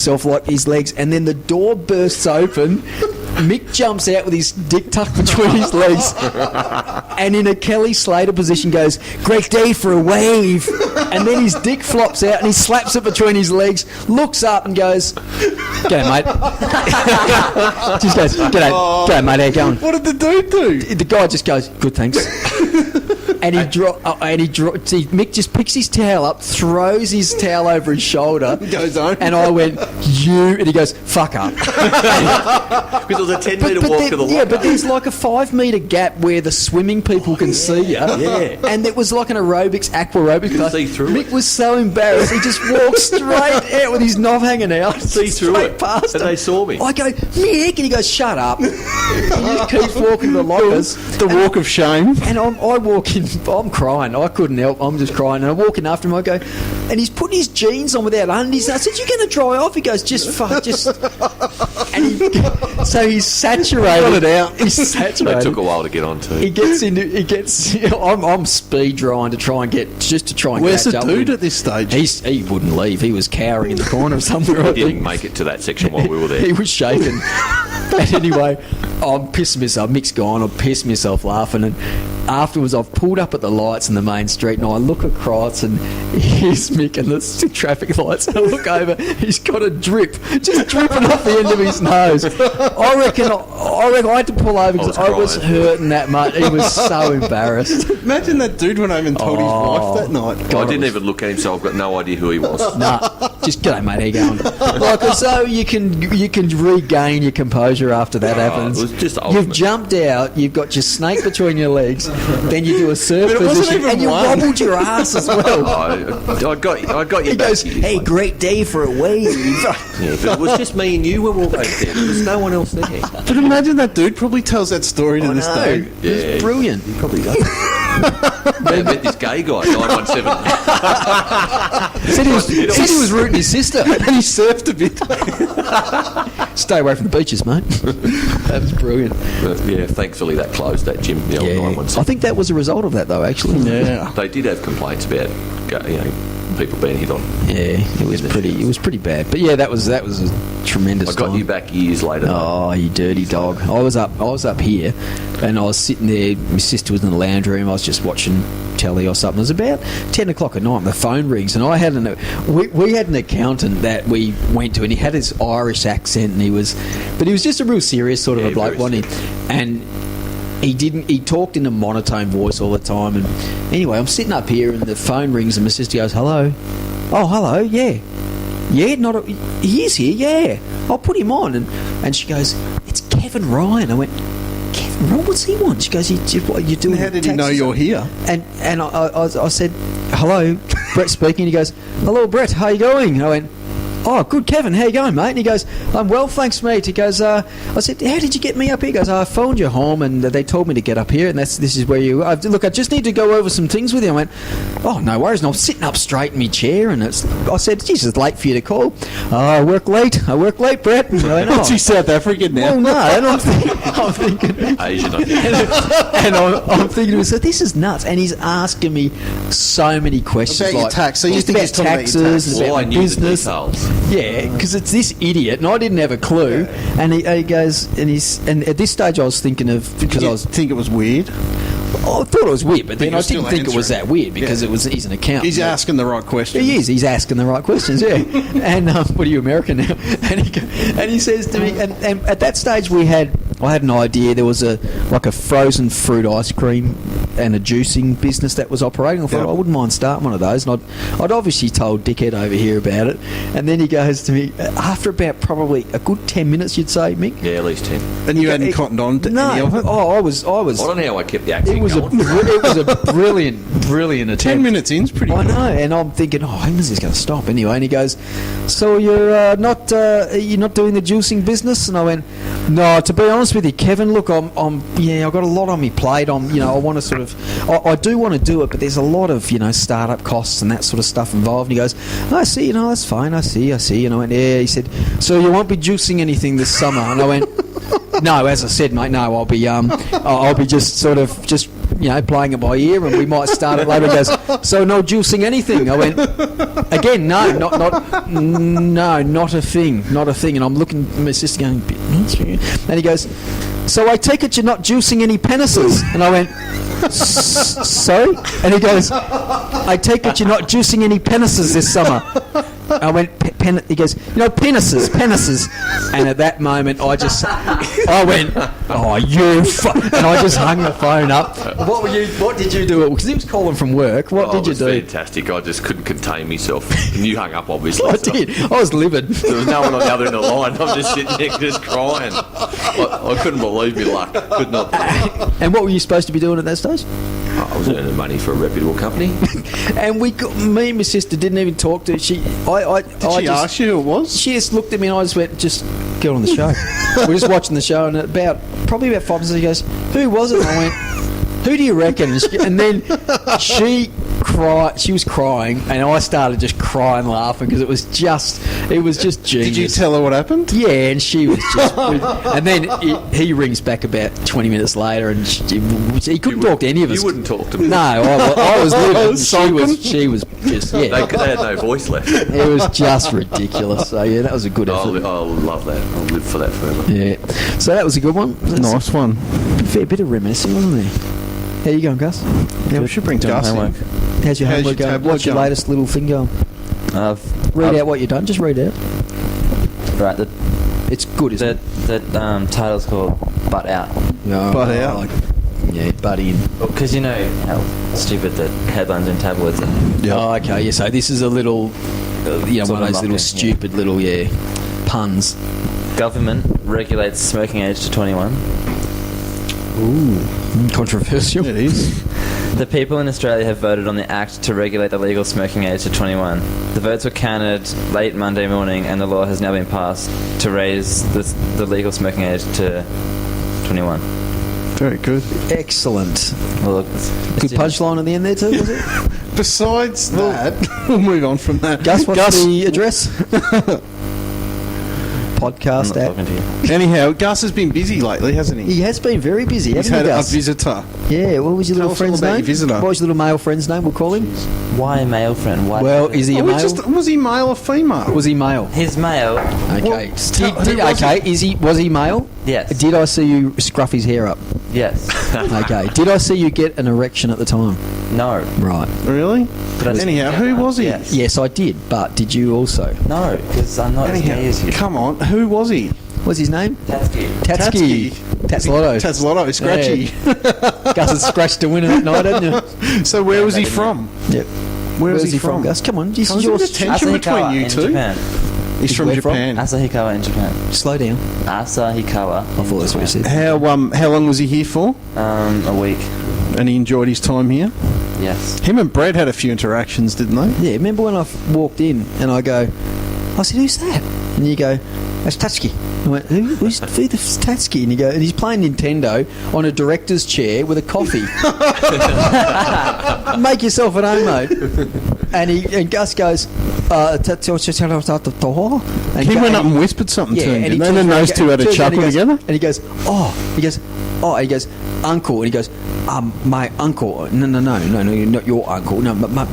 himself like his legs, and then the door bursts open. Mick jumps out with his dick tucked between his legs, and in a Kelly Slater position goes, "Great day for a wave," and then his dick flops out and he slaps it between his legs, looks up and goes, "G'day, mate." Just goes, "G'day, mate, how you going?" What did the dude do? The guy just goes, "Good, thanks." And Mick just picks his towel up, throws his towel over his shoulder, Goes on. and I went, "You," and he goes, "Fuck up." Because it was a 10-metre walk to the locker. Yeah, but there's like a 5-metre gap where the swimming people can see you. Yeah. And it was like an aqua aerobics class. see through Mick it. was so embarrassed, he just walked straight out with his knob hanging out. See through straight it. past And him. they saw me. I go, "Mick," and he goes, "Shut up." He just keeps walking to the lockers. The walk of shame. And I walk in, I'm crying. I couldn't help. I'm just crying. And I walk in after him. I go, and he's putting his jeans on without undies. And I said, "You're going to dry off?" He goes, "Just fuck, just." And so he's saturated. Got it out. He's They saturated. took a while to get on too. He gets into. He gets. I'm speed drying to try and Where's catch the up dude with him. at this stage? He wouldn't leave. He was cowering in the corner somewhere. I He didn't think. make it to that section while we were there. He was shaking. And anyway, I'm pissing myself. Mick's gone. I'm pissing myself laughing. And afterwards, I've pulled up at the lights in the main street, and I look across, and here's Mick and the traffic lights. And I look over. He's got a drip, just dripping off the end of his nose. I reckon I had to pull over because I was crying. hurting that much. He was so embarrassed. Imagine that dude went home and told his wife that night. I didn't even look at him, so I've got no idea who he was. Nah, just "G'day, mate, how you going?" Like, so you can regain your composure after that happens. it was just You've ultimate. jumped out, you've got your snake between your legs, then you do a surf But it wasn't position, even and you one. wobbled your ass as well. I got you He back. goes, here. "Hey, great day for a wave." Yeah, but it was just me and you were all back there. There was no one else there. But imagine that dude probably tells that story to this No, day. it was brilliant. He probably does. I met this gay guy, 917. Said he was rooting his sister. And he surfed a bit. Stay away from the beaches, mate. That was brilliant. But yeah, thankfully that closed, that gym, the old Yeah, 917. I think that was a result of that, though. Actually, Yeah. They did have complaints about, people being hit on. yeah, it was pretty bad. But yeah, that was a tremendous. I got time. you back years later. Oh, you dirty dog! I was up here, and I was sitting there. My sister was in the lounge room. I was just watching telly or something. It was about 10 o'clock at night. And the phone rings, and I had we had an accountant that we went to, and he had his Irish accent, and he was just a real serious sort of a bloke, very wasn't he? And he talked in a monotone voice all the time. And anyway, I'm sitting up here, and the phone rings, and my sister goes, "Hello." "Oh, hello, yeah. Yeah, he is here, yeah. I'll put him on." And she goes, "It's Kevin Ryan." I went, "Kevin Ryan? What's he want?" She goes, "What are you doing?" How did he know you're here? And I said, "Hello, Brett speaking." He goes, "Hello, Brett, how you going?" And I went, "Oh, good, Kevin, how you going, mate?" And he goes, "I'm well, thanks, mate." He goes, I said, "How did you get me up here?" He goes, "I phoned you home, and they told me to get up here, and this is where you are. Look, I just need to go over some things with you." I went, "Oh, no worries." And I'm sitting up straight in my chair, and I said, "Geez, it's late for you to call." "Oh, I work late, Brett." And I went, What's he South African now? well, no, and I'm thinking, Asian, I think. and I'm thinking to myself, this is nuts. And he's asking me so many questions About your like tax. So you just think about he's talking about your taxes, tax? and All about I my knew business. the details. Yeah, because it's this idiot, and I didn't have a clue. And he goes, and at this stage I was thinking of, because I think it was weird. thought it was weird, but then you're I still didn't think it was answering. that weird because he's an accountant. He's asking the right question. He is. He's asking the right questions, yeah. And what are you, American now? And he says to me, and at that stage I had an idea. There was a frozen fruit ice cream and a juicing business that was operating. I thought, I wouldn't mind starting one of those. And I'd obviously told Dickhead over here about it. And then he goes to me, after about probably a good 10 minutes, you'd say, Mick? Yeah, at least 10. And you hadn't cottoned on to any of it? Oh, I was. I don't know how I kept the accent It was a brilliant attempt. 10 minutes in's pretty I good. know, and I'm thinking, when is this going to stop anyway? And he goes, "So you're not doing the juicing business?" And I went, "No, to be honest with you, Kevin. Look, I've got a lot on my plate. I want to I do want to do it, but there's a lot of startup costs and that sort of stuff involved." And he goes, "I see, that's fine. I see." And I went, "Yeah." He said, "So you won't be juicing anything this summer?" And I went, "No, as I said, mate. No, I'll be just playing it by ear, and we might start it later. He goes, so no juicing anything. I went, again, no, not a thing. And I'm looking at my sister going, and he goes, so I take it you're not juicing any penises. And I went, sorry? And he goes, I take it you're not juicing any penises this summer. I went, he goes, penises. And at that moment, I went, oh, and I just hung the phone up. What did you do? Because he was calling from work. What did you do? It was fantastic. I just couldn't contain myself. And you hung up, obviously. I did. I was livid. There was no one on the other end of the line. I'm just sitting there just crying. I couldn't believe my luck. Could not. And what were you supposed to be doing at that stage? I was earning money for a reputable company. And me and my sister didn't even talk to her. Did she ask you who it was? She just looked at me and I just went, just get on the show. We're just watching the show, and probably about 5 minutes she goes, who was it? And I went, who do you reckon? And then she was crying, and I started just crying, laughing, because it was just genius. Did you tell her what happened? Yeah, and she was just... and then he rings back about 20 minutes later, and he couldn't talk to any of us. You wouldn't talk to me. No, I was livid. She was just... Yeah. They had no voice left. It was just ridiculous. So, yeah, that was a good effort. I love that. I'll live for that forever. Yeah. So that was a good one. Nice one. A fair bit of reminiscing, wasn't there? How you going, Gus? Yeah, we should bring Gus in. How's your homework going? What's your latest little thing going? Read out what you've done. Just read out. Right. It's good, isn't it? The title's called Butt Out. No, Butt Out. Yeah, butt in. Because you know how stupid the headlines in tabloids are. Yeah. Oh, okay. Yeah. So this is a little, one of those little stupid little puns. Government regulates smoking age to 21. Ooh, controversial. It is. The people in Australia have voted on the act to regulate the legal smoking age to 21. The votes were counted late Monday morning, and the law has now been passed to raise the legal smoking age to 21. Very good. Excellent. Well, look, good punchline at the end there too, was it? Besides that, we'll move on from that. Gus, what's the address? Podcast I'm not talking to you. Anyhow, Gus has been busy lately, hasn't he? He has been very busy, He's hasn't had he, a Gus? visitor. Yeah, what was your little friend's name? Your visitor. What was your little male friend's name, we'll call him? Why a male friend? Why is he a male? Was he male or female? Was he male? He's male. Okay. Well, Was he male? Yes. Did I see you scruff his hair up? Yes. Okay. Did I see you get an erection at the time? No. Right. Really? But anyhow, who was he? Yes. I did, but did you also? No, because I'm not as gay as you. Come on, who was he? What's his name? Tatsky. Tatslotto. Scratchy. Yeah. Gus had scratched to win it that night, hadn't you? So where was he from? Yep. Where's he from, Gus? Come on. This is your tension between you two. Japan. He's from Japan. Asahikawa in Japan. Slow down. Asahikawa. I thought that's what you said. How long was he here for? A week. And he enjoyed his time here? Yes. Him and Brad had a few interactions, didn't they? Yeah, remember when I walked in and I said, who's that? And you go, that's Tatsuki. I went, who's the Tatsuki? And you go, and he's playing Nintendo on a director's chair with a coffee. Make yourself at home, mate. And Gus goes, and he went up and whispered something to him, and then those two had a chuckle together. And he goes, uncle. And he goes, my uncle. No, not your uncle. No, my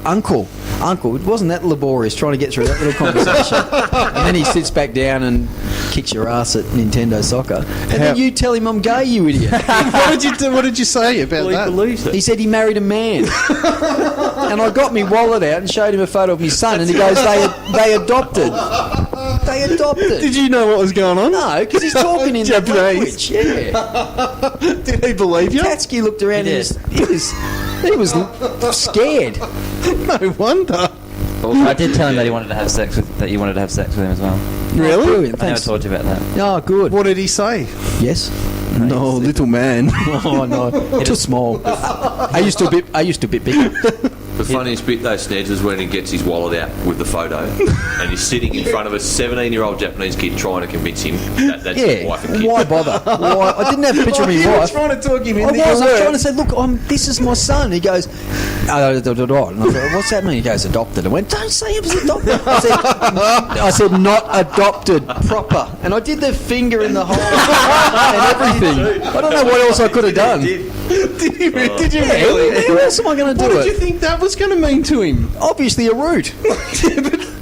uncle. Uncle. It wasn't that laborious trying to get through that little conversation. And then he sits back down and kicks your ass at Nintendo Soccer. And then you tell him I'm gay, you idiot. What did you say about that? He believes it. He said he married a man. And I got my wallet out and showed him a photo of my son, and he goes, they adopted. They adopted. Did you know what was going on? No, because he's talking in Japanese. Language. Yeah. Did he believe you? Tatsuki looked around and he was scared. No wonder. I did tell him that you wanted to have sex with him as well. Really? Brilliant. I never Thanks. told you about that. Oh, good. What did he say? Yes. No, little man. Oh no, too small. I used to a bit bigger. The funniest bit though, Sneds, is when he gets his wallet out with the photo and he's sitting in front of a 17-year-old Japanese kid trying to convince him that's his wife and kid. Why bother? Why? I didn't have a picture of my You were wife. trying to talk him I into was your trying to word. say, look, this is my son. He goes, and I thought, what's that mean? He goes, adopted. I went, don't say he was adopted. I said, not adopted, proper. And I did the finger in the hole and everything. I don't know what else I could have done. Did you Yeah, really? who else am I going to What do did you it? think that was going to mean to him? Obviously a root.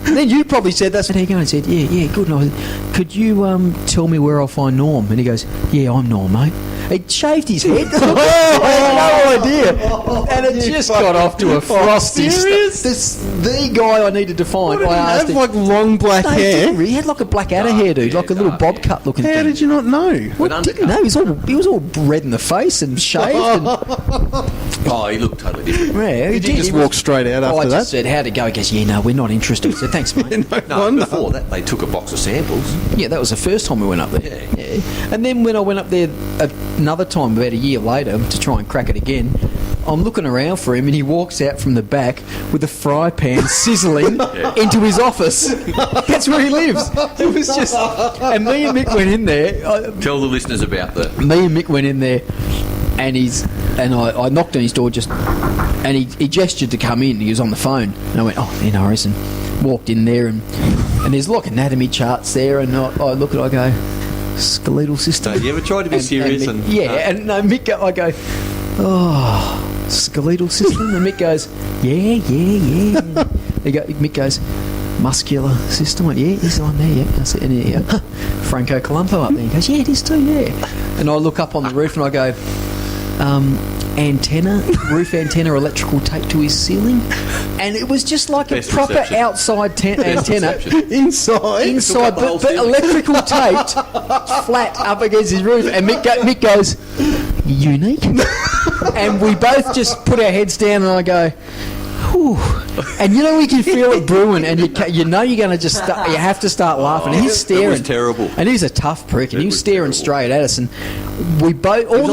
And then you probably said that. And he goes, said, yeah, good. And I said, could you tell me where I'll find Norm? And he goes, yeah, I'm Norm, mate. He shaved his head. I had no idea. And it just got off to a frosty serious? The guy I needed to find, What, did I he asked have him. like long black No, he hair? didn't really. He had like a Blackadder hairdo, like a little bob cut looking How thing. did you not know? Well, I didn't know. He was all red in the face and shaved. And, Oh, he looked totally different. yeah, he Did you did. just He was- walk straight out I after just that? said, how'd it go? He goes, yeah, no, we're not interested. I said, thanks, mate. No, before that, they took a box of samples. Yeah, that was the first time we went up there. Yeah. And then when I went up there another time, about a year later, to try and crack it again, I'm looking around for him and he walks out from the back with a fry pan sizzling into his office. That's where he lives. It was just... And me and Mick went in there. Tell the listeners about the... Me and Mick went in there and I knocked on his door just... And he gestured to come in. He was on the phone. And I went, no worries. And walked in there and there's like anatomy charts there. And I look at it, I go, skeletal system. So you ever tried to be serious? And Mick, I go, skeletal system? And Mick goes, yeah. Mick goes, muscular system. I went, yeah, he's on there, yeah. I said, and Franco Colombo up there. He goes, yeah, it is too, yeah. And I look up on the roof and I go, antenna, roof antenna, electrical tape to his ceiling. And it was just like Best a proper reception. outside antenna. reception. Inside? Inside, the whole but ceiling. electrical taped flat up against his roof. And Mick goes, unique. And we both just put our heads down and I go, whew. And you know, we can feel it brewing, and you know you're going to just you have to start laughing. And he's staring. It was terrible. And he's a tough prick, and he was was staring terrible. straight at us. And we both all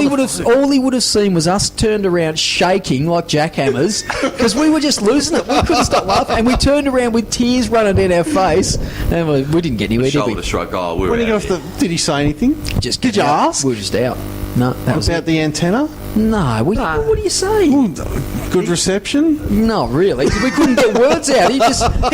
he would have seen was us turned around shaking like jackhammers because we were just losing it. We couldn't stop laughing, and we turned around with tears running down our face, and we didn't get anywhere, did Shoulder we? shrug. Oh, we were When he out got off there. did he say anything? Just Did you out. ask? We were just out. No, that was About it. the antenna? No, what do you say? Good reception? Not really. We couldn't get words out. He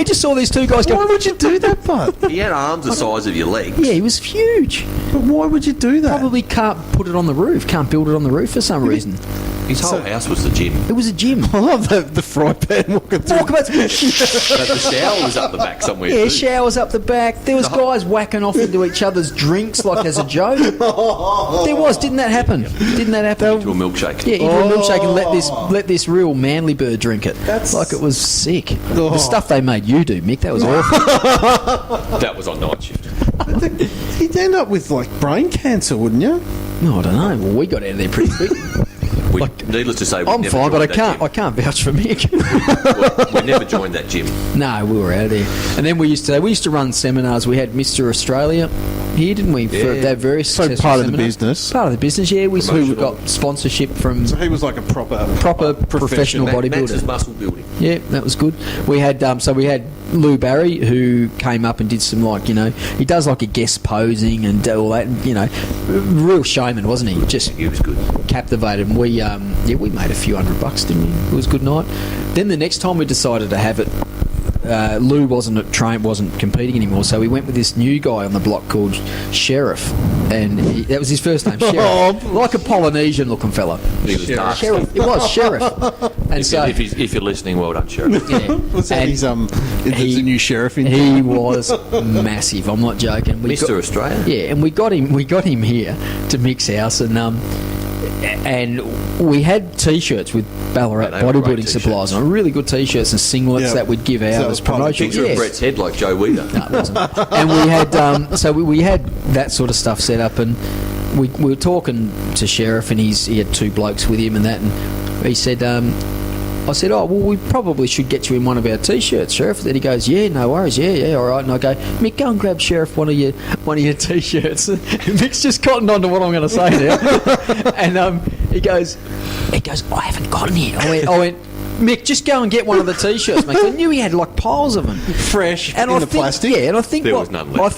just saw these two guys go. Why would you do that, bud? He had arms the size of your legs. Yeah, he was huge. But why would you do that? Probably can't put it on the roof. Can't build it on the roof for some reason. His whole house was the gym. It was a gym. I love the fry pan walking through. Talk about But the shower was up the back somewhere. yeah, too. showers up the back. There was guys whacking off into each other's drinks like as a joke. There was. Didn't that happen? Didn't that happen? To a milkshake. Yeah, into a milkshake and let this real manly bird drink it. That's- like it was sick. The stuff they made you do, Mick, that was awful. That was on night shift. You'd end up with like brain cancer, wouldn't you? No, I don't know. Well, we got out of there pretty quick. Needless to say, we I'm never fine, but I joined that can't vouch for Mick. gym. We never joined that gym. No, we were out of there. And then we used to run seminars. We had Mr. Australia here, didn't we? For Yeah. that very So successful part of the seminar. business. Part of the business, yeah. We Promotional. got sponsorship from So he was like a proper professional Max's bodybuilder. muscle building. Yeah, that was good. We had we had Lou Barry who came up and did some he does like a guest posing and all that. Real showman, wasn't he? Just He was good. captivated. And we made a few $100, didn't we? It was a good night. Then the next time we decided to have it, Lou wasn't competing anymore, so we went with this new guy on the block called Sheriff, and that was his first name, Sheriff, like a Polynesian looking fella. He was dark. Sheriff, it was Sheriff, and so If you're listening, well done, Sheriff. yeah. Was that And his there's a new sheriff in he was massive. I'm not joking. Mr. Australia. Yeah, and we got him here to Mick's house, and we had T-shirts with Ballarat Yeah, they were great bodybuilding t-shirts. supplies on, really good T-shirts and singlets Yeah. that we'd give So out that as was part of the promotion. Picture Yeah. of Brett's head like Joe Weider. No, it wasn't. And we had we had that sort of stuff set up, and we were talking to Sheriff, and he had two blokes with him, and that, and he said. I said, oh, well, we probably should get you in one of our T-shirts, Sheriff. Then he goes, yeah, no worries, yeah, all right. And I go, Mick, go and grab Sheriff one of your T-shirts. Mick's just cottoned on to what I'm going to say now. And he goes, I haven't got any. I went, Mick, just go and get one of the T-shirts, mate. I knew he had like piles of them. Fresh And in I the think, plastic. Yeah, and I think There what, was none left. I think